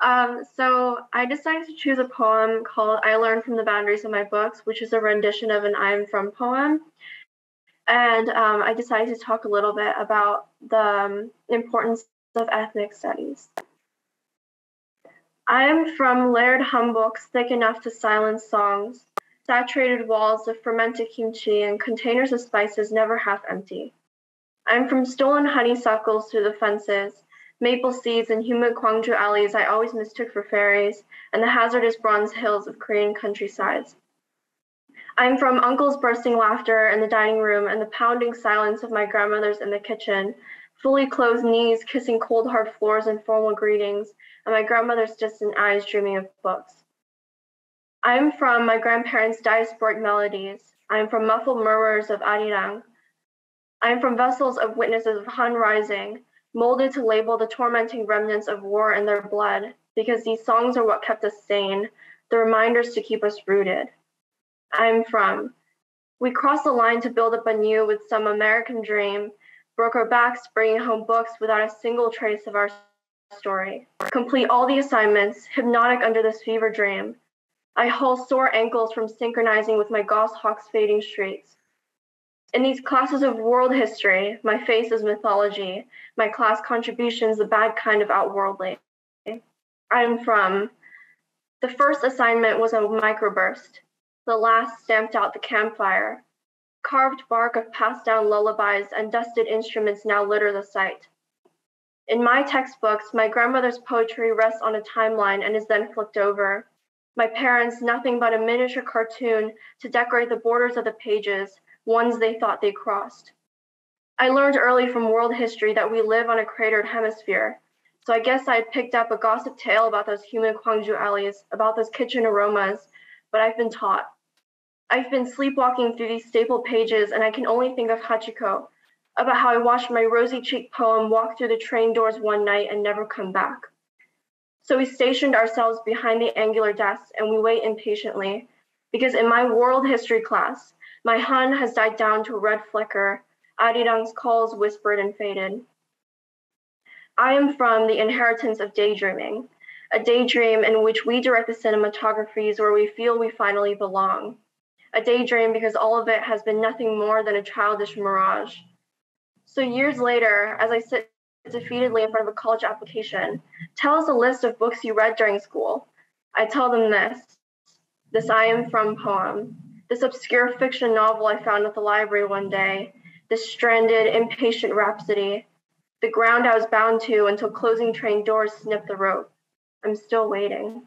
So I decided to choose a poem called I Learned from the Boundaries of My Books, which is a rendition of an I Am From poem. And I decided to talk a little bit about the importance of ethnic studies. I am from layered humbooks thick enough to silence songs, saturated walls of fermented kimchi and containers of spices never half empty. I'm from stolen honeysuckles through the fences, maple seeds and humid Gwangju alleys I always mistook for fairies, and the hazardous bronze hills of Korean countrysides. I'm from uncle's bursting laughter in the dining room and the pounding silence of my grandmother's in the kitchen, fully clothed knees kissing cold hard floors in formal greetings, and my grandmother's distant eyes dreaming of books. I'm from my grandparents' diasporic melodies. I'm from muffled murmurs of arirang. I'm from vessels of witnesses of Han Rising, molded to label the tormenting remnants of war in their blood, because these songs are what kept us sane, the reminders to keep us rooted. I'm from. We crossed the line to build up anew with some American dream, broke our backs bringing home books without a single trace of our story. Complete all the assignments, hypnotic under this fever dream. I haul sore ankles from synchronizing with my goshawk's fading streets. In these classes of world history, my face is mythology, my class contributions the bad kind of outworldly. I'm from. The first assignment was a microburst. The last stamped out the campfire. Carved bark of passed down lullabies and dusted instruments now litter the site. In my textbooks, my grandmother's poetry rests on a timeline and is then flipped over. My parents, nothing but a miniature cartoon to decorate the borders of the pages, ones they thought they crossed. I learned early from world history that we live on a cratered hemisphere, so I guess I had picked up a gossip tale about those humid Gwangju alleys, about those kitchen aromas, but I've been taught. I've been sleepwalking through these staple pages, and I can only think of Hachiko, about how I watched my rosy-cheeked poem walk through the train doors one night and never come back. So we stationed ourselves behind the angular desks, and we wait impatiently, because in my world history class, my Han has died down to a red flicker, Arirang's calls whispered and faded. I am from the inheritance of daydreaming, a daydream in which we direct the cinematographies where we feel we finally belong. A daydream because all of it has been nothing more than a childish mirage. So years later, as I sit defeatedly in front of a college application, tell us a list of books you read during school. I tell them this I Am From poem, this obscure fiction novel I found at the library one day, this stranded, impatient rhapsody, the ground I was bound to until closing train doors snipped the rope. I'm still waiting.